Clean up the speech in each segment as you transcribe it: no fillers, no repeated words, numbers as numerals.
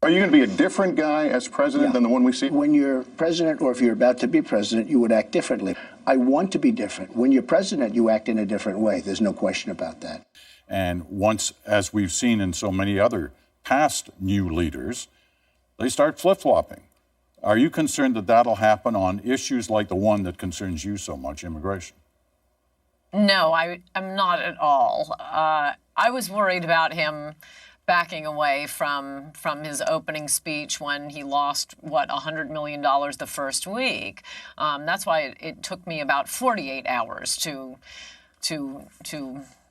Are you going to be a different guy as president than the one we see? When you're president, or if you're about to be president, you would act differently. I want to be different. When you're president, you act in a different way. There's no question about that. And once, as we've seen in so many other past new leaders, they start flip-flopping. Are you concerned that that'll happen on issues like the one that concerns you so much, immigration? No, I'm not at all. I was worried about him backing away from his opening speech when he lost, $100 million the first week. That's why it took me about 48 hours to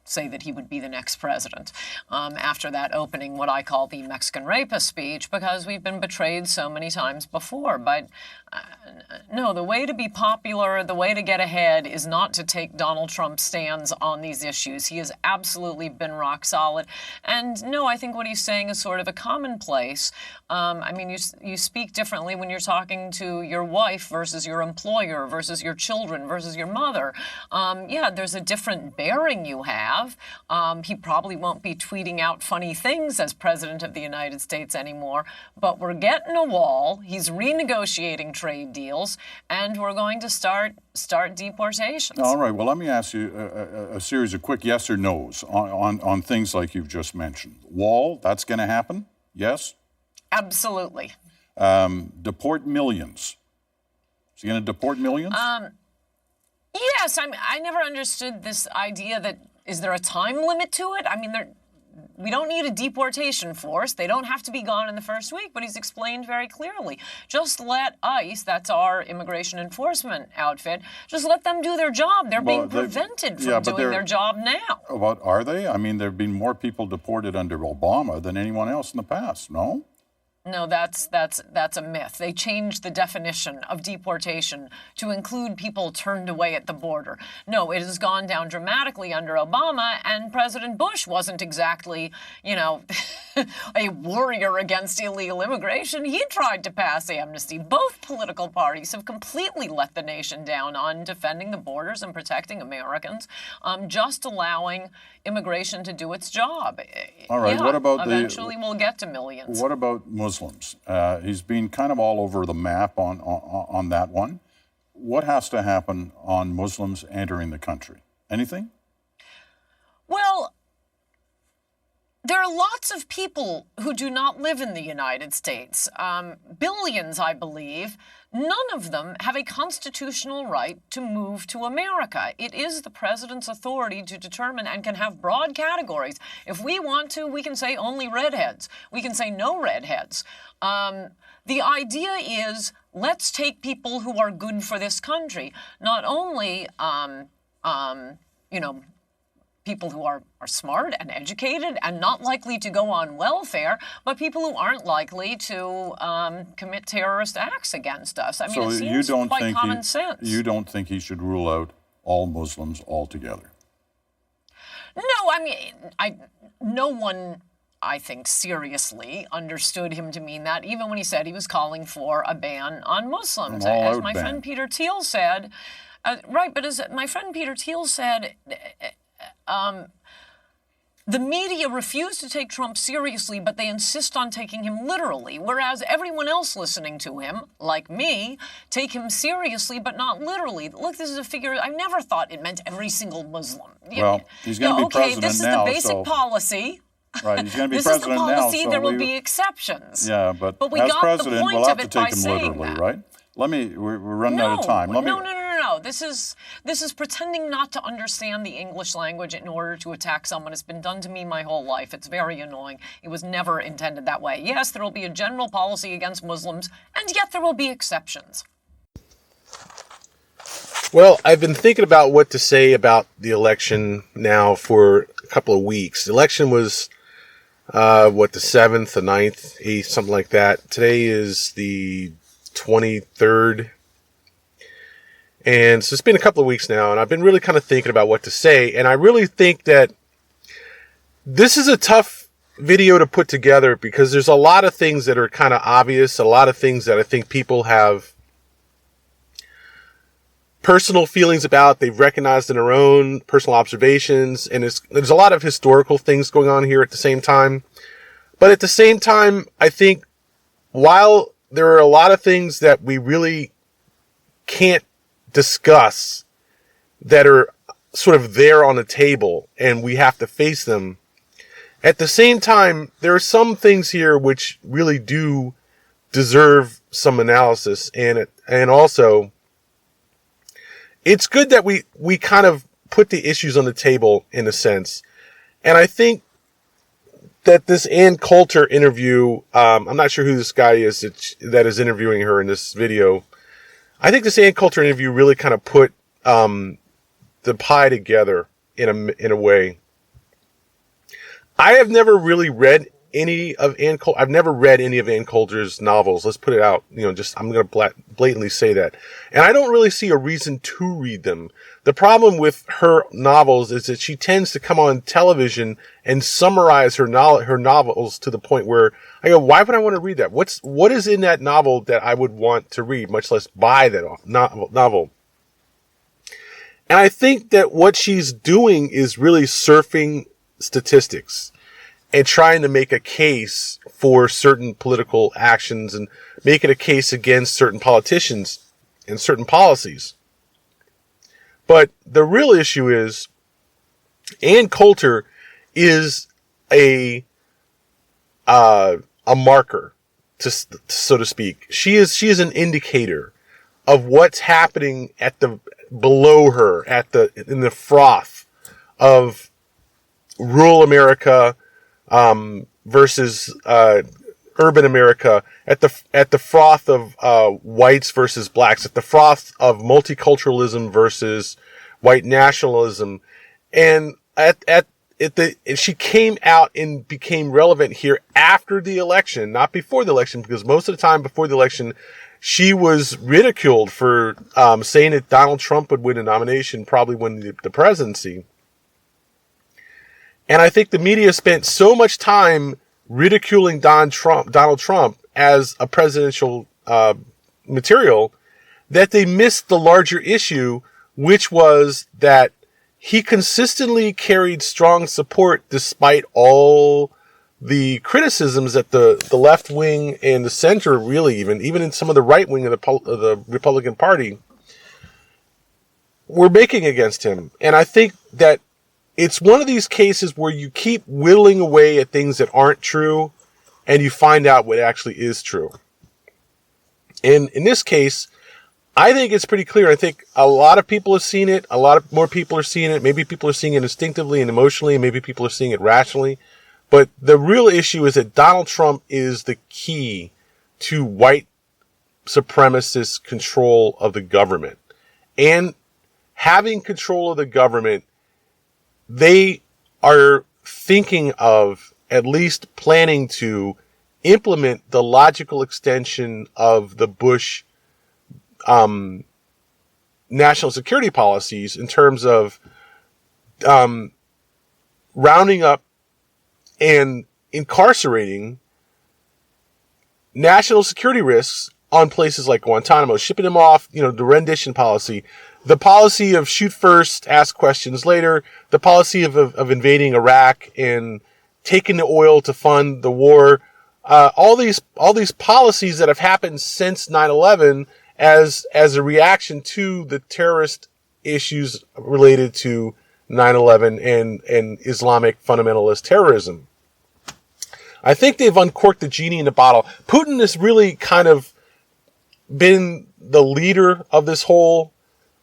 say that he would be the next president after that opening, what I call the Mexican rapist speech, because we've been betrayed so many times before. But no, the way to be popular, the way to get ahead is not to take Donald Trump's stands on these issues. He has absolutely been rock solid. And no, I think what he's saying is sort of a commonplace. I mean, you speak differently when you're talking to your wife versus your employer versus your children versus your mother. Yeah, there's a different bearing you have. He probably won't be tweeting out funny things as president of the United States anymore, but we're getting a wall. He's renegotiating trade deals, and we're going to start deportations. All right. Well, let me ask you a series of quick yes or no's on things like you've just mentioned. Wall, that's going to happen? Yes? Absolutely. Deport millions. Is he going to deport millions? Yes. I never understood this idea that, is there a time limit to it? I mean, we don't need a deportation force. They don't have to be gone in the first week, but he's explained very clearly. Just let ICE, that's our immigration enforcement outfit, just let them do their job. They're being prevented from doing their job now. What are they? I mean, there have been more people deported under Obama than anyone else in the past, no? No, that's a myth. They changed the definition of deportation to include people turned away at the border. No, it has gone down dramatically under Obama, and President Bush wasn't exactly, a warrior against illegal immigration. He tried to pass amnesty. Both political parties have completely let the nation down on defending the borders and protecting Americans, just allowing immigration to do its job. All right, what about eventually we'll get to millions. What about Muslims? He's been kind of all over the map on that one. What has to happen on Muslims entering the country? Anything? Well, there are lots of people who do not live in the United States. Billions, I believe. None of them have a constitutional right to move to America. It is the president's authority to determine, and can have broad categories. If we want to, we can say only redheads. We can say no redheads. The idea is, let's take people who are good for this country. Not only, people who are smart and educated and not likely to go on welfare, but people who aren't likely to commit terrorist acts against us. I mean, so it seems quite common sense. You don't think he should rule out all Muslims altogether? No, I mean, no one, I think, seriously understood him to mean that, even when he said he was calling for a ban on Muslims. As my friend Peter Thiel said, but as my friend Peter Thiel said, the media refuse to take Trump seriously, but they insist on taking him literally, whereas everyone else listening to him, like me, take him seriously, but not literally. Look, this is a figure, I never thought it meant every single Muslim. Well, he's going to be president now. Okay, this is the basic policy. Right, he's going to be this president now. This is the policy, there will be exceptions. Yeah, but we as got president, the point we'll have of to it by take him saying literally, that. right? We're running out of time. No. This is pretending not to understand the English language in order to attack someone. It's been done to me my whole life. It's very annoying. It was never intended that way. Yes, there will be a general policy against Muslims, and yet there will be exceptions. Well, I've been thinking about what to say about the election now for a couple of weeks. The election was, the 7th, the 9th, 8th, something like that. Today is the 23rd. And so it's been a couple of weeks now, and I've been really kind of thinking about what to say. And I really think that this is a tough video to put together because there's a lot of things that are kind of obvious, a lot of things that I think people have personal feelings about, they've recognized in their own personal observations, and there's a lot of historical things going on here at the same time. But at the same time, I think while there are a lot of things that we really can't discuss that are sort of there on the table and we have to face them, at the same time, there are some things here which really do deserve some analysis, and also it's good that we kind of put the issues on the table in a sense. And I think that this Ann Coulter interview, I'm not sure who this guy is that is interviewing her in this video. I think this Ann Coulter interview really kind of put the pie together in a way. I have never really read any of Ann Coulter. I've never read any of Ann Coulter's novels. Let's put it out. I'm going to blatantly say that. And I don't really see a reason to read them. The problem with her novels is that she tends to come on television and summarize her novels to the point where I go, why would I want to read that? What is in that novel that I would want to read, much less buy that novel? And I think that what she's doing is really surfing statistics and trying to make a case for certain political actions and making a case against certain politicians and certain policies. But the real issue is Ann Coulter is a marker, so to speak. She is an indicator of what's happening below her in the froth of rural America versus urban America, at the froth of whites versus blacks, at the froth of multiculturalism versus white nationalism, and she came out and became relevant here after the election, not before the election, because most of the time before the election, she was ridiculed for saying that Donald Trump would win a nomination, probably win the presidency. And I think the media spent so much time ridiculing Donald Trump as a presidential material that they missed the larger issue, which was that he consistently carried strong support despite all the criticisms that the left wing and the center, really even in some of the right wing of the Republican Party, were making against him. And I think that it's one of these cases where you keep whittling away at things that aren't true and you find out what actually is true. And in this case, I think it's pretty clear. I think a lot of people have seen it. A lot of more people are seeing it. Maybe people are seeing it instinctively and emotionally, and maybe people are seeing it rationally. But the real issue is that Donald Trump is the key to white supremacist control of the government. And having control of the government, they are thinking of, at least planning to, implement the logical extension of the Bush national security policies in terms of rounding up and incarcerating national security risks on places like Guantanamo, shipping them off, the rendition policy, the policy of shoot first, ask questions later, the policy of invading Iraq and taking the oil to fund the war, all these policies that have happened since 9/11 as a reaction to the terrorist issues related to 9/11 and Islamic fundamentalist terrorism. I think they've uncorked the genie in the bottle. Putin has really kind of been the leader of this whole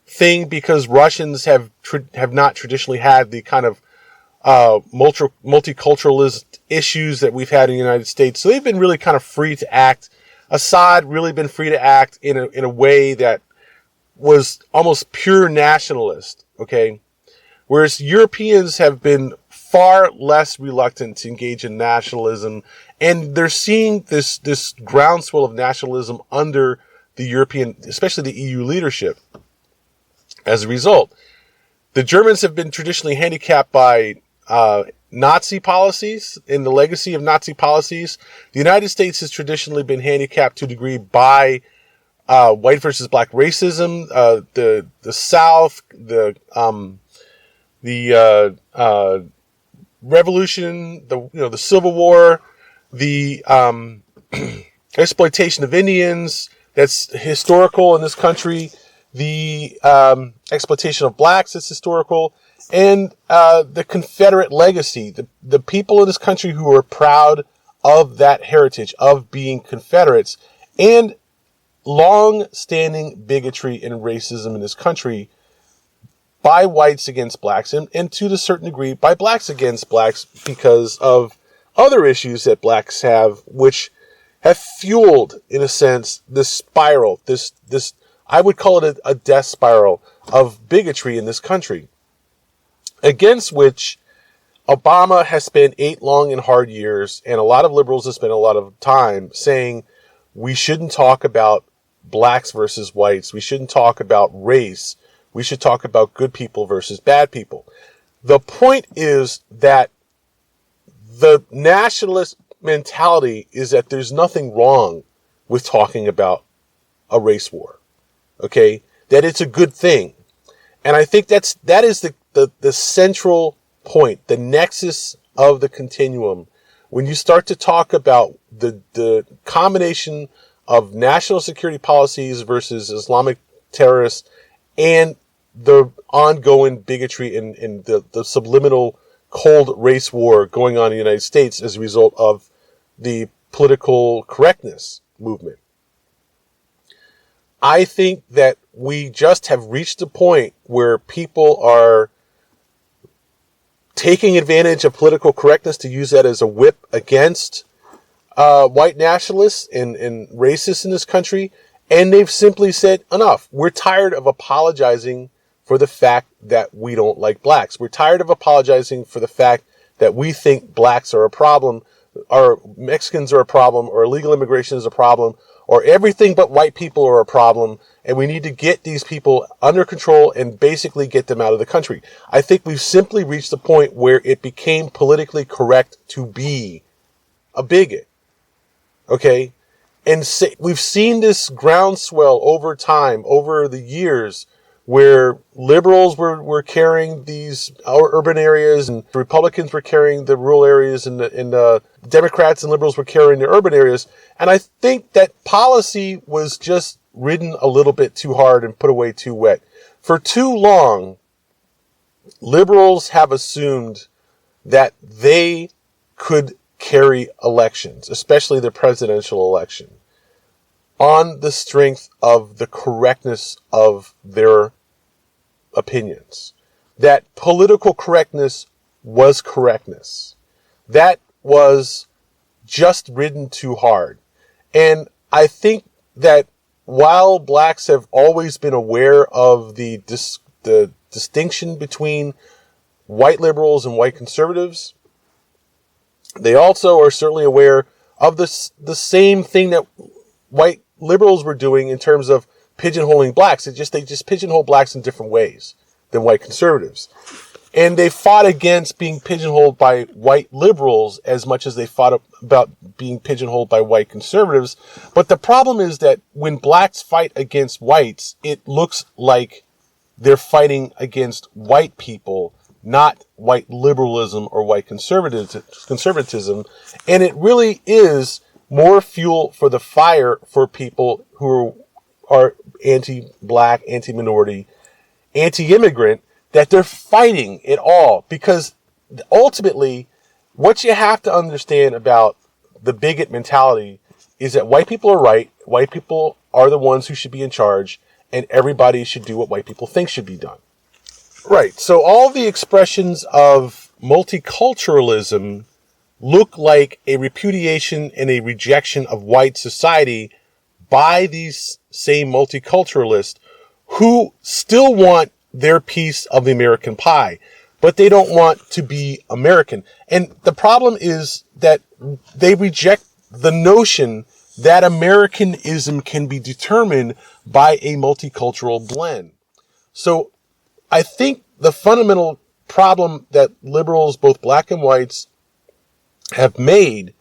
thing because Russians have not traditionally had the kind of multiculturalist issues that we've had in the United States. So they've been really kind of free to act. Assad really been free to act in a way that was almost pure nationalist. Okay. Whereas Europeans have been far less reluctant to engage in nationalism, and they're seeing this groundswell of nationalism under the European, especially the EU leadership. As a result, the Germans have been traditionally handicapped by Nazi policies and the legacy of Nazi policies. The United States has traditionally been handicapped to a degree by white versus black racism, the South, the revolution, the Civil War, the exploitation of Indians that's historical in this country, the exploitation of blacks that's historical, and the Confederate legacy, the people in this country who are proud of that heritage, of being Confederates, and long-standing bigotry and racism in this country by whites against blacks, and to a certain degree by blacks against blacks because of other issues that blacks have, which have fueled, in a sense, this spiral, this I would call it a death spiral of bigotry in this country, against which Obama has spent 8 long and hard years, and a lot of liberals have spent a lot of time saying we shouldn't talk about blacks versus whites. We shouldn't talk about race. We should talk about good people versus bad people. The point is that the nationalist mentality is that there's nothing wrong with talking about a race war. Okay? That it's a good thing. And I think that is the central point, the nexus of the continuum. When you start to talk about the combination of national security policies versus Islamic terrorists and the ongoing bigotry and the subliminal cold race war going on in the United States as a result of the political correctness movement. I think that we just have reached a point where people are taking advantage of political correctness to use that as a whip against white nationalists and racists in this country. And they've simply said, enough. We're tired of apologizing for the fact that we don't like blacks. We're tired of apologizing for the fact that we think blacks are a problem, or Mexicans are a problem, or illegal immigration is a problem, or everything but white people are a problem, and we need to get these people under control and basically get them out of the country. I think we've simply reached the point where it became politically correct to be a bigot. Okay? And we've seen this groundswell over time, over the years, where liberals were carrying these urban areas and the Republicans were carrying the rural areas and the Democrats and liberals were carrying the urban areas. And I think that policy was just ridden a little bit too hard and put away too wet. For too long, liberals have assumed that they could carry elections, especially the presidential election, on the strength of the correctness of their opinions. That political correctness was correctness. That was just ridden too hard. And I think that while blacks have always been aware of the distinction between white liberals and white conservatives, they also are certainly aware of the same thing that white liberals were doing in terms of pigeonholing blacks. They just pigeonhole blacks in different ways than white conservatives. And they fought against being pigeonholed by white liberals as much as they fought about being pigeonholed by white conservatives. But the problem is that when blacks fight against whites, it looks like they're fighting against white people, not white liberalism or white conservatism. And it really is more fuel for the fire for people who are anti-black, anti-minority, anti-immigrant, that they're fighting it all. Because ultimately, what you have to understand about the bigot mentality is that white people are right, white people are the ones who should be in charge, and everybody should do what white people think should be done. Right, so all the expressions of multiculturalism look like a repudiation and a rejection of white society by these same multiculturalists who still want their piece of the American pie, but they don't want to be American. And the problem is that they reject the notion that Americanism can be determined by a multicultural blend. So I think the fundamental problem that liberals, both black and whites, have made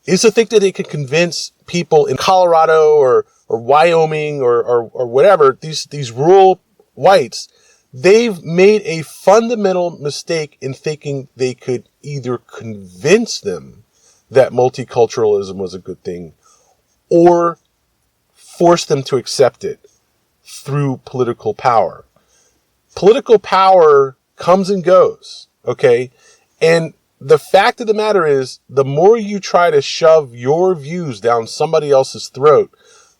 is to think that they can convince people in Colorado or Wyoming or whatever, these rural whites, they've made a fundamental mistake in thinking they could either convince them that multiculturalism was a good thing, or force them to accept it through political power. Political power comes and goes, okay? And the fact of the matter is, the more you try to shove your views down somebody else's throat,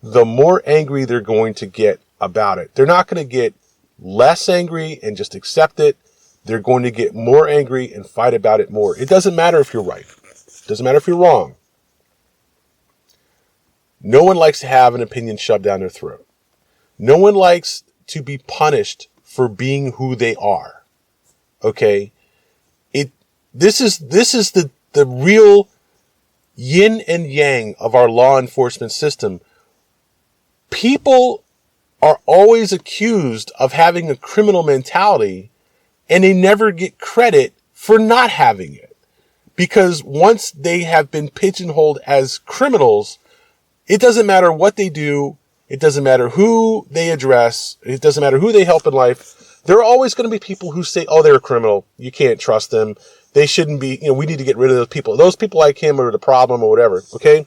the more angry they're going to get about it. They're not going to get less angry and just accept it. They're going to get more angry and fight about it more. It doesn't matter if you're right. It doesn't matter if you're wrong. No one likes to have an opinion shoved down their throat. No one likes to be punished for being who they are. Okay? This is the real yin and yang of our law enforcement system. People are always accused of having a criminal mentality, and they never get credit for not having it. Because once they have been pigeonholed as criminals, it doesn't matter what they do. It doesn't matter who they address. It doesn't matter who they help in life. There are always going to be people who say, oh, they're a criminal. You can't trust them. They shouldn't be, we need to get rid of those people. Those people like him are the problem or whatever, okay?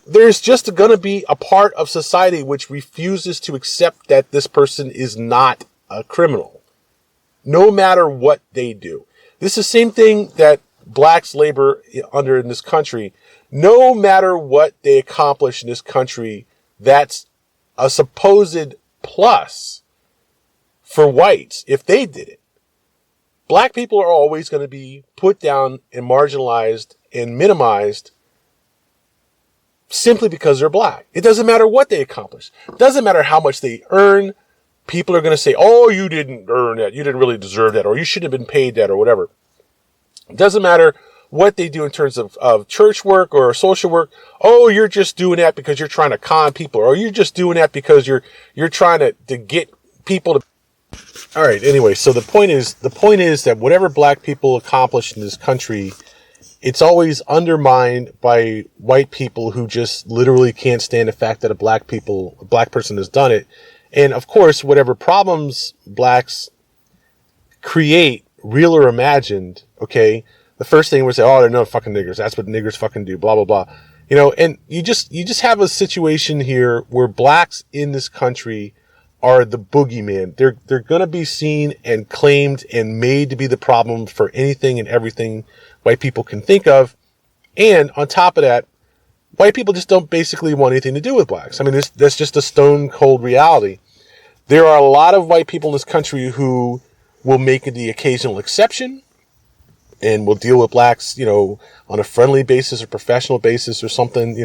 There's just going to be a part of society which refuses to accept that this person is not a criminal, no matter what they do. This is the same thing that blacks labor under in this country. No matter what they accomplish in this country, that's a supposed plus for whites if they did it. Black people are always going to be put down and marginalized and minimized simply because they're black. It doesn't matter what they accomplish. It doesn't matter how much they earn. People are going to say, oh, you didn't earn that. You didn't really deserve that, or you shouldn't have been paid that, or whatever. It doesn't matter what they do in terms of church work or social work. Oh, you're just doing that because you're trying to con people, or you're just doing that because you're trying to get people to. All right. Anyway, so the point is that whatever black people accomplish in this country, it's always undermined by white people who just literally can't stand the fact that a black person has done it. And of course, whatever problems blacks create, real or imagined, okay, the first thing we say, oh, they're no fucking niggers. That's what niggers fucking do, blah, blah, blah. And you just have a situation here where blacks in this country are the boogeyman. They're going to be seen and claimed and made to be the problem for anything and everything white people can think of. And on top of that, white people just don't basically want anything to do with blacks. I mean, that's just a stone cold reality. There are a lot of white people in this country who will make it the occasional exception and will deal with blacks, on a friendly basis or professional basis or something,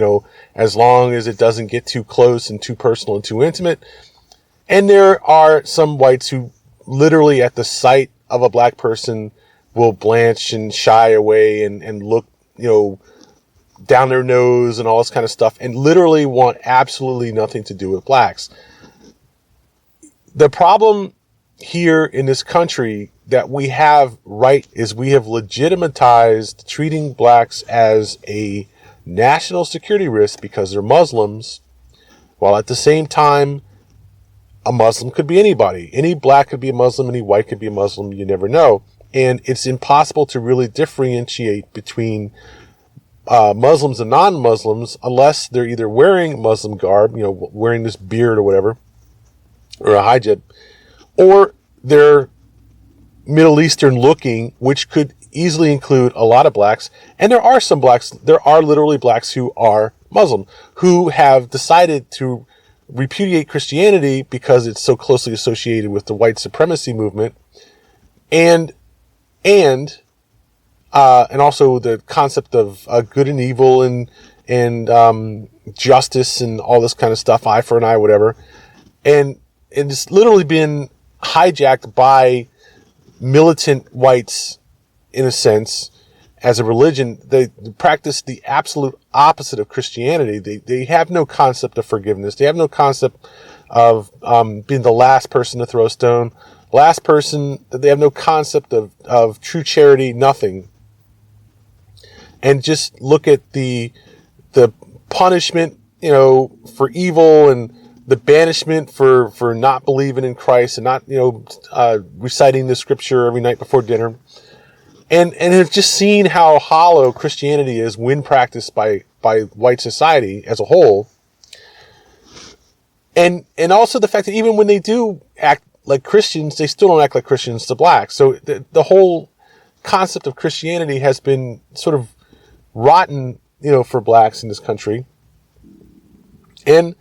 as long as it doesn't get too close and too personal and too intimate. And there are some whites who literally at the sight of a black person will blanch and shy away and look, down their nose and all this kind of stuff, and literally want absolutely nothing to do with blacks. The problem here in this country that we have is we have legitimatized treating blacks as a national security risk because they're Muslims, while at the same time, a Muslim could be anybody. Any black could be a Muslim, any white could be a Muslim, you never know. And it's impossible to really differentiate between Muslims and non-Muslims unless they're either wearing Muslim garb, wearing this beard or whatever, or a hijab, or they're Middle Eastern looking, which could easily include a lot of blacks. And there are some blacks, there are literally blacks who are Muslim, who have decided to repudiate Christianity because it's so closely associated with the white supremacy movement, and also the concept of good and evil and justice and all this kind of stuff, eye for an eye, whatever. And it's literally been hijacked by militant whites, in a sense, as a religion. They practice the absolute opposite of Christianity. They have no concept of forgiveness. They have no concept of being the last person to throw a stone. Last person, they have no concept of true charity, nothing. And just look at the punishment, for evil, and the banishment for not believing in Christ and not, reciting the scripture every night before dinner. and have just seen how hollow Christianity is when practiced by white society as a whole. And also the fact that even when they do act like Christians, they still don't act like Christians to blacks. So the whole concept of Christianity has been sort of rotten, for blacks in this country. And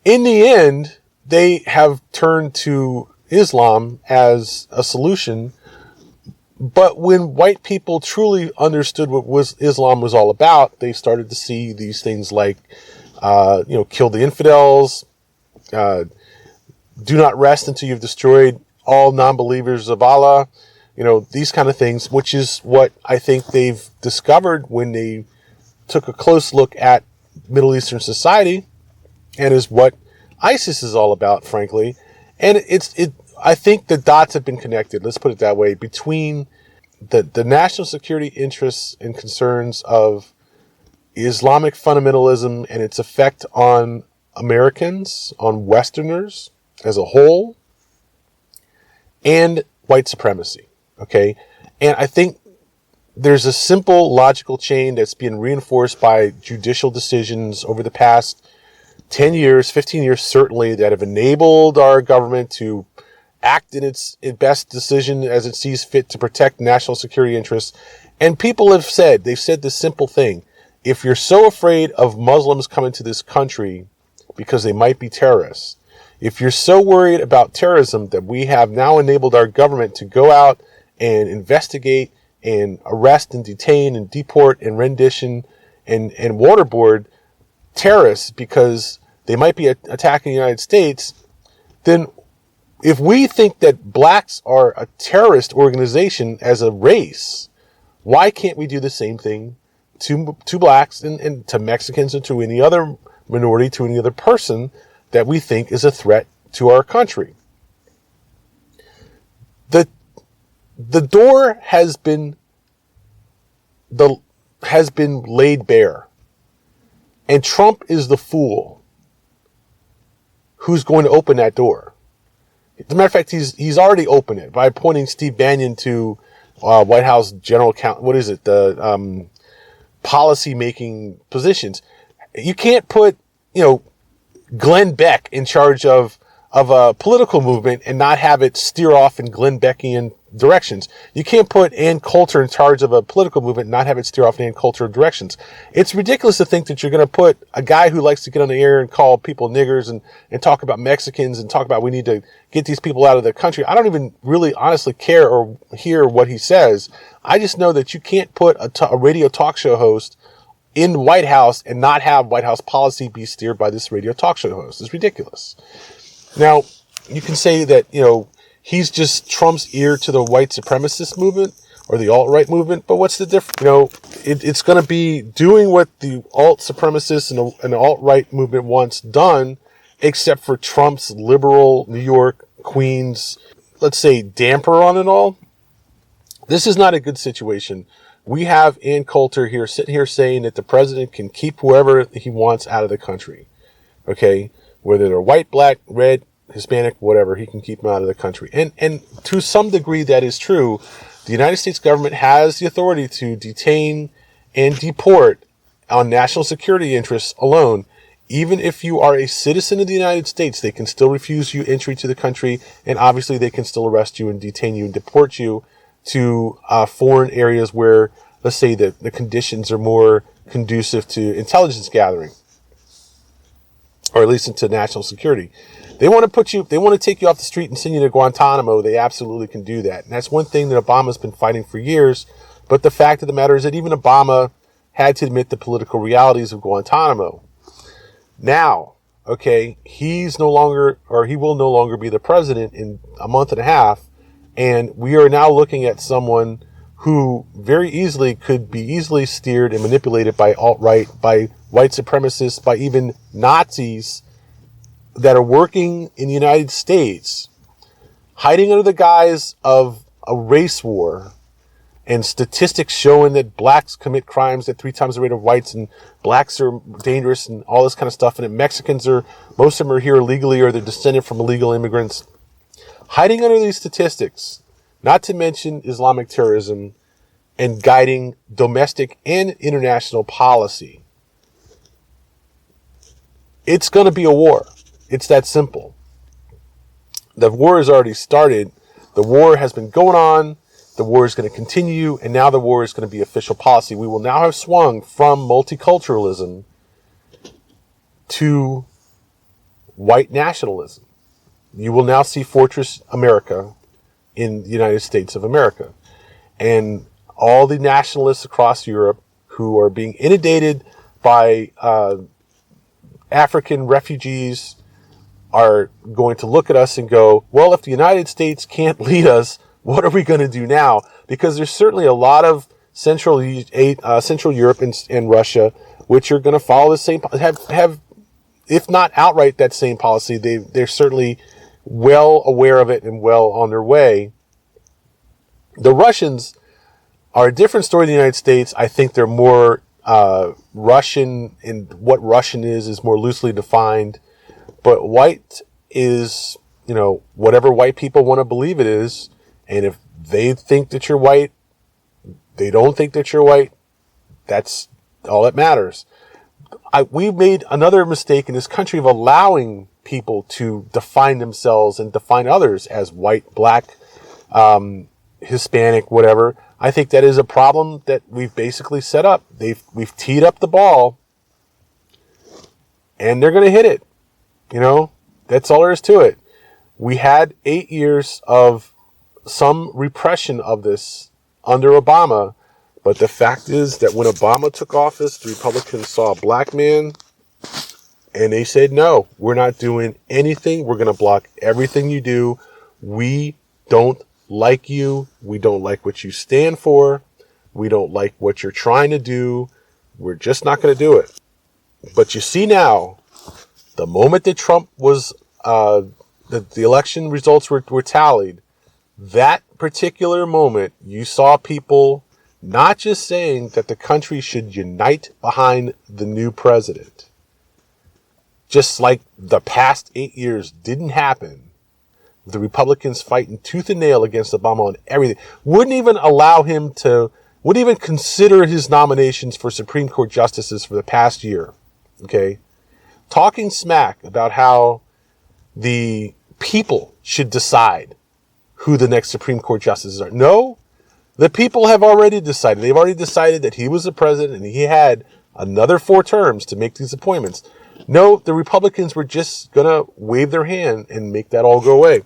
in the end, they have turned to Islam as a solution. But when white people truly understood what Islam was all about, they started to see these things like, kill the infidels, do not rest until you've destroyed all non-believers of Allah, these kind of things, which is what I think they've discovered when they took a close look at Middle Eastern society, and is what ISIS is all about, frankly. And I think the dots have been connected, let's put it that way, between the national security interests and concerns of Islamic fundamentalism and its effect on Americans, on Westerners as a whole, and white supremacy. Okay? And I think there's a simple logical chain that's being reinforced by judicial decisions over the past 10 years, 15 years certainly, that have enabled our government to act in its best decision as it sees fit to protect national security interests. And people have said, they've said this simple thing: if you're so afraid of Muslims coming to this country because they might be terrorists, if you're so worried about terrorism that we have now enabled our government to go out and investigate and arrest and detain and deport and rendition and waterboard terrorists because they might be attacking the United States, then if we think that blacks are a terrorist organization as a race, why can't we do the same thing to blacks and to Mexicans and to any other minority, to any other person that we think is a threat to our country? The door has been laid bare, and Trump is the fool who's going to open that door. As a matter of fact, he's already opened it by appointing Steve Bannon to White House General Counsel. What is it? The policy making positions. You can't put Glenn Beck in charge of a political movement and not have it steer off in Glenn Beckian directions. You can't put Ann Coulter in charge of a political movement and not have it steer off in Ann Coulter directions. It's ridiculous to think that you're going to put a guy who likes to get on the air and call people niggers and talk about Mexicans and talk about we need to get these people out of the country. I don't even really honestly care or hear what he says. I just know that you can't put a radio talk show host in the White House and not have White House policy be steered by this radio talk show host. It's ridiculous. Now, you can say that, he's just Trump's ear to the white supremacist movement or the alt-right movement, but what's the difference? It's going to be doing what the alt-supremacists and the alt-right movement wants done, except for Trump's liberal New York, Queens, let's say, damper on it all. This is not a good situation. We have Ann Coulter here sitting here saying that the president can keep whoever he wants out of the country. Okay? Whether they're white, black, red, Hispanic, whatever, he can keep them out of the country. And to some degree that is true. The United States government has the authority to detain and deport on national security interests alone. Even if you are a citizen of the United States, they can still refuse you entry to the country, and obviously they can still arrest you and detain you and deport you to foreign areas where, let's say, the conditions are more conducive to intelligence gathering, or at least into national security. They want to take you off the street and send you to Guantanamo. They absolutely can do that. And that's one thing that Obama's been fighting for years. But the fact of the matter is that even Obama had to admit the political realities of Guantanamo. Now, okay, he will no longer be the president in a month and a half. And we are now looking at someone who very easily could be easily steered and manipulated by alt-right, by white supremacists, by even Nazis that are working in the United States, hiding under the guise of a race war and statistics showing that blacks commit crimes at 3 times the rate of whites and blacks are dangerous and all this kind of stuff, and that Mexicans most of them are here illegally or they're descended from illegal immigrants. Hiding under these statistics, not to mention Islamic terrorism, and guiding domestic and international policy. It's going to be a war. It's that simple. The war has already started. The war has been going on. The war is going to continue, and now the war is going to be official policy. We will now have swung from multiculturalism to white nationalism. You will now see Fortress America in the United States of America. And all the nationalists across Europe who are being inundated by African refugees are going to look at us and go, well, if the United States can't lead us, what are we going to do now? Because there's certainly a lot of Central Europe and Russia which are going to follow the same, have if not outright that same policy. They're certainly well aware of it and well on their way. The Russians are a different story than the United States. I think they're more Russian, and what Russian is more loosely defined. But white is, whatever white people want to believe it is. And if they think that you're white, they don't think that you're white. That's all that matters. We've made another mistake in this country of allowing people to define themselves and define others as white, black, Hispanic, whatever. I think that is a problem that we've basically set up. We've teed up the ball, and they're going to hit it. That's all there is to it. We had 8 years of some repression of this under Obama, but the fact is that when Obama took office, the Republicans saw a black man, and they said, no, we're not doing anything. We're going to block everything you do. We don't like you. We don't like what you stand for. We don't like what you're trying to do. We're just not going to do it. But you see now, the moment that Trump was, the election results were tallied, that particular moment, you saw people not just saying that the country should unite behind the new president, just like the past 8 years didn't happen. The Republicans fighting tooth and nail against Obama on everything. Wouldn't even consider his nominations for Supreme Court justices for the past year. Okay? Talking smack about how the people should decide who the next Supreme Court justices are. No, the people have already decided. They've already decided that he was the president and he had another 4 terms to make these appointments. No, the Republicans were just going to wave their hand and make that all go away.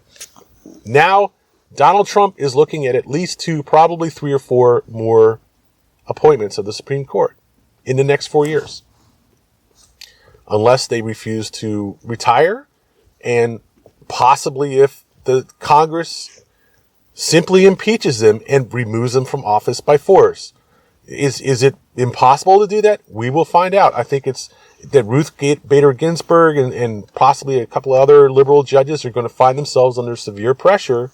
Now, Donald Trump is looking at least 2, probably 3 or 4 more appointments of the Supreme Court in the next 4 years. Unless they refuse to retire, and possibly if the Congress simply impeaches them and removes them from office by force. Is it impossible to do that? We will find out. I think it's that Ruth Bader Ginsburg and possibly a couple of other liberal judges are going to find themselves under severe pressure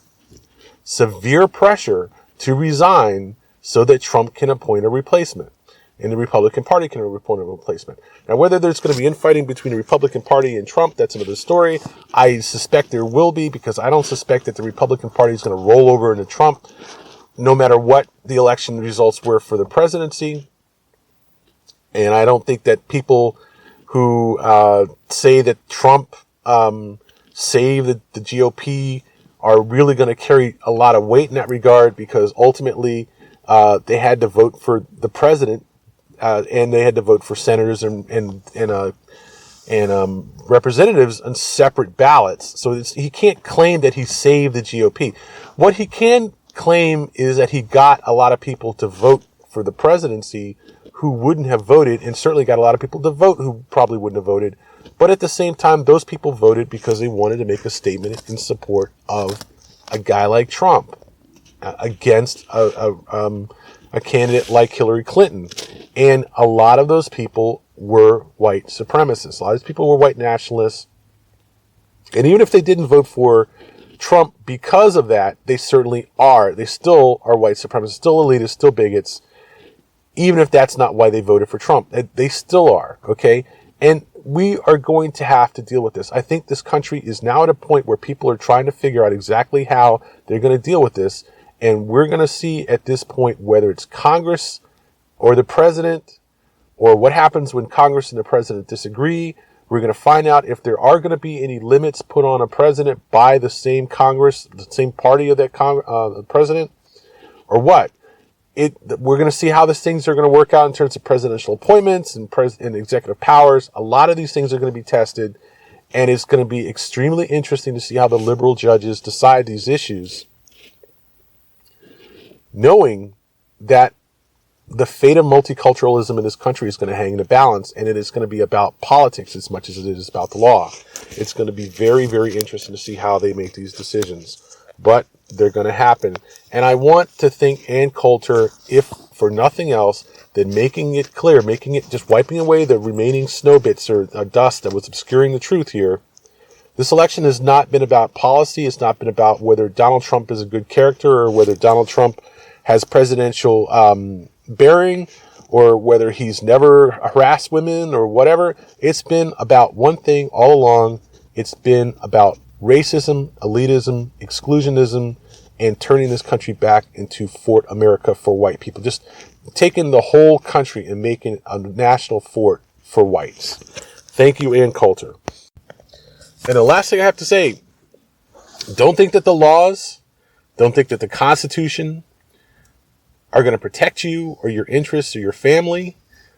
to resign so that Trump can appoint a replacement and the Republican Party can appoint a replacement. Now, whether there's going to be infighting between the Republican Party and Trump, that's another story. I suspect there will be, because I don't suspect that the Republican Party is going to roll over into Trump no matter what the election results were for the presidency. And I don't think that people who say that Trump saved the GOP are really going to carry a lot of weight in that regard, because ultimately they had to vote for the president and they had to vote for senators and representatives on separate ballots. So he can't claim that he saved the GOP. What he can claim is that he got a lot of people to vote for the presidency who wouldn't have voted, and certainly got a lot of people to vote who probably wouldn't have voted. But at the same time, those people voted because they wanted to make a statement in support of a guy like Trump against a candidate like Hillary Clinton. And a lot of those people were white supremacists. A lot of those people were white nationalists. And even if they didn't vote for Trump because of that, they certainly are. They still are white supremacists, still elitists, still bigots. Even if that's not why they voted for Trump, they still are, okay? And we are going to have to deal with this. I think this country is now at a point where people are trying to figure out exactly how they're going to deal with this. And we're going to see at this point whether it's Congress or the president, or what happens when Congress and the president disagree. We're going to find out if there are going to be any limits put on a president by the same Congress, the same party of that president, or what. We're going to see how these things are going to work out in terms of presidential appointments and executive powers. A lot of these things are going to be tested, and it's going to be extremely interesting to see how the liberal judges decide these issues, knowing that the fate of multiculturalism in this country is going to hang in the balance, and it is going to be about politics as much as it is about the law. It's going to be very, very interesting to see how they make these decisions, but they're going to happen. And I want to thank Ann Coulter, if for nothing else, than making it clear, just wiping away the remaining snow bits or dust that was obscuring the truth here. This election has not been about policy. It's not been about whether Donald Trump is a good character or whether Donald Trump has presidential bearing, or whether he's never harassed women or whatever. It's been about one thing all along. It's been about racism, elitism, exclusionism, and turning this country back into Fort America for white people. Just taking the whole country and making it a national fort for whites. Thank you, Ann Coulter. And the last thing I have to say, don't think that the laws, don't think that the Constitution are going to protect you or your interests or your family,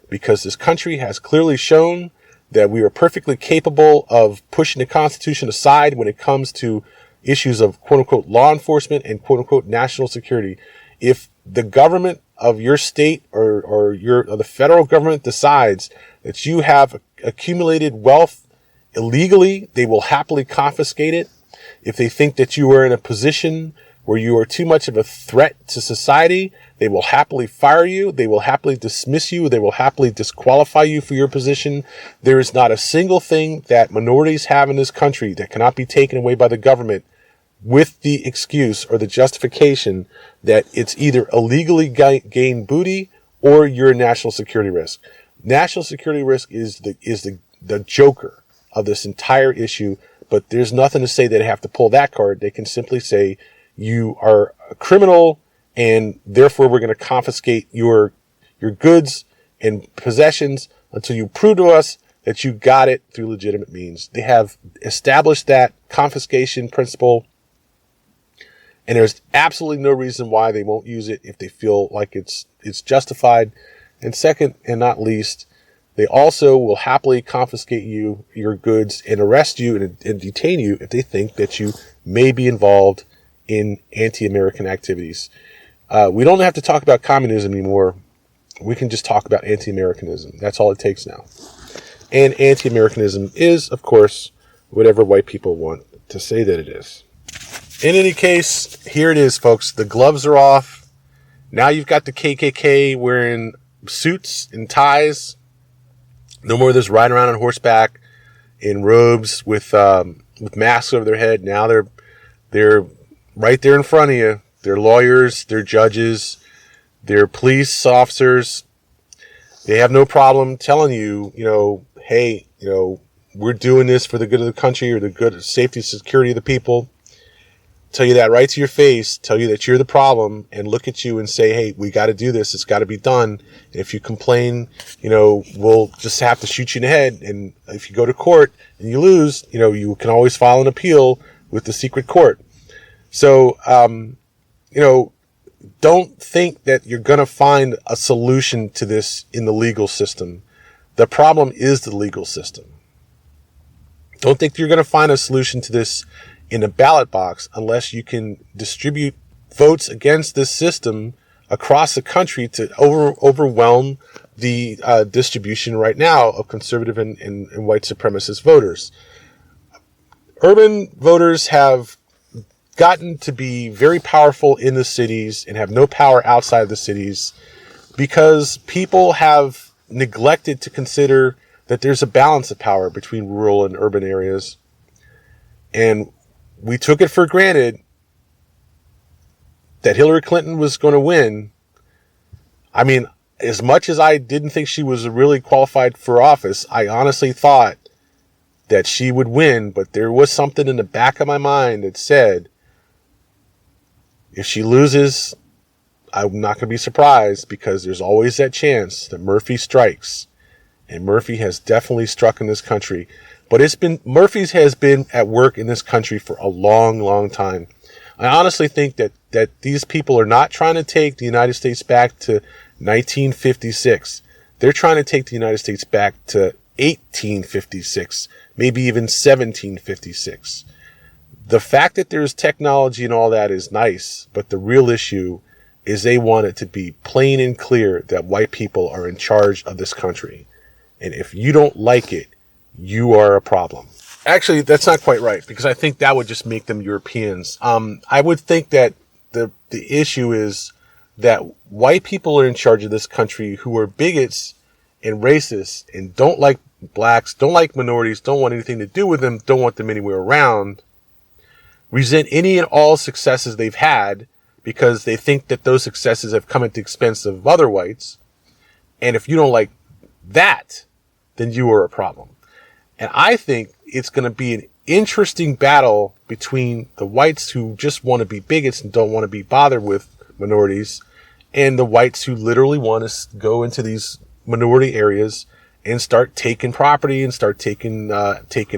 because this country has clearly shown that we are perfectly capable of pushing the Constitution aside when it comes to issues of quote-unquote law enforcement and quote-unquote national security. If the government of your state or the federal government decides that you have accumulated wealth illegally, they will happily confiscate it. If they think that you are in a position where you are too much of a threat to society, they will happily fire you. They will happily dismiss you. They will happily disqualify you for your position. There is not a single thing that minorities have in this country that cannot be taken away by the government with the excuse or the justification that it's either illegally gained booty or you're a national security risk. National security risk is the joker of this entire issue, but there's nothing to say that they have to pull that card. They can simply say, you are a criminal, and therefore we're going to confiscate your goods and possessions until you prove to us that you got it through legitimate means. They have established that confiscation principle, and there's absolutely no reason why they won't use it if they feel like it's justified. And second and not least, they also will happily confiscate your goods and arrest you and detain you if they think that you may be involved in anti-American activities. We don't have to talk about communism anymore. We can just talk about anti-Americanism. That's all it takes now. And anti-Americanism is, of course, whatever white people want to say that it is. In any case, here it is, folks. The gloves are off. Now you've got the KKK wearing suits and ties. No more of this riding around on horseback in robes with masks over their head. Now they're right there in front of you. They're lawyers, they're judges, they're police officers. They have no problem telling you, hey, we're doing this for the good of the country or the good of safety and security of the people. Tell you that right to your face, tell you that you're the problem, and look at you and say, hey, we got to do this. It's got to be done. And if you complain, we'll just have to shoot you in the head. And if you go to court and you lose, you can always file an appeal with the secret court. So, don't think that you're going to find a solution to this in the legal system. The problem is the legal system. Don't think you're going to find a solution to this in a ballot box unless you can distribute votes against this system across the country to overwhelm the distribution right now of conservative and white supremacist voters. Urban voters have gotten to be very powerful in the cities and have no power outside of the cities because people have neglected to consider that there's a balance of power between rural and urban areas. And we took it for granted that Hillary Clinton was going to win. I mean, as much as I didn't think she was really qualified for office, I honestly thought that she would win, but there was something in the back of my mind that said, If she loses, I'm not going to be surprised, because there's always that chance that Murphy strikes. And Murphy has definitely struck in this country. But Murphy's has been at work in this country for a long, long time. I honestly think that these people are not trying to take the United States back to 1956. They're trying to take the United States back to 1856, maybe even 1756. The fact that there's technology and all that is nice, but the real issue is they want it to be plain and clear that white people are in charge of this country. And if you don't like it, you are a problem. Actually, that's not quite right, because I think that would just make them Europeans. I would think that the issue is that white people are in charge of this country who are bigots and racists and don't like blacks, don't like minorities, don't want anything to do with them, don't want them anywhere around, resent any and all successes they've had because they think that those successes have come at the expense of other whites. And if you don't like that, then you are a problem. And I think it's going to be an interesting battle between the whites who just want to be bigots and don't want to be bothered with minorities, and the whites who literally want to go into these minority areas and start taking property and start taking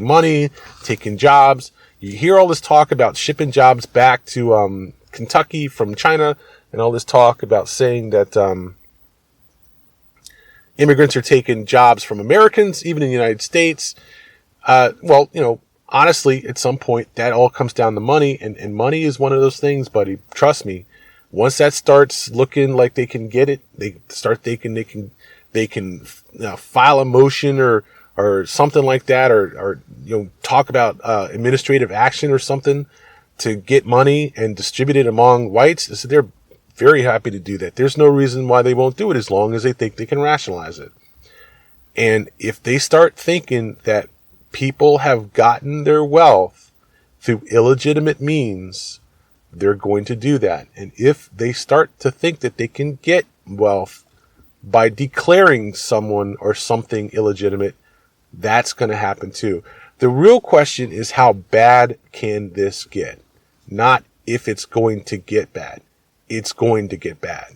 money, taking jobs. You hear all this talk about shipping jobs back to Kentucky from China, and all this talk about saying that immigrants are taking jobs from Americans, even in the United States. Well, honestly, at some point, that all comes down to money, and money is one of those things, buddy. Trust me. Once that starts looking like they can get it, they start thinking they can file a motion or something like that, or talk about administrative action or something to get money and distribute it among whites. So they're very happy to do that. There's no reason why they won't do it as long as they think they can rationalize it. And if they start thinking that people have gotten their wealth through illegitimate means, they're going to do that. And if they start to think that they can get wealth by declaring someone or something illegitimate, that's going to happen too. The real question is, how bad can this get? Not if it's going to get bad. It's going to get bad.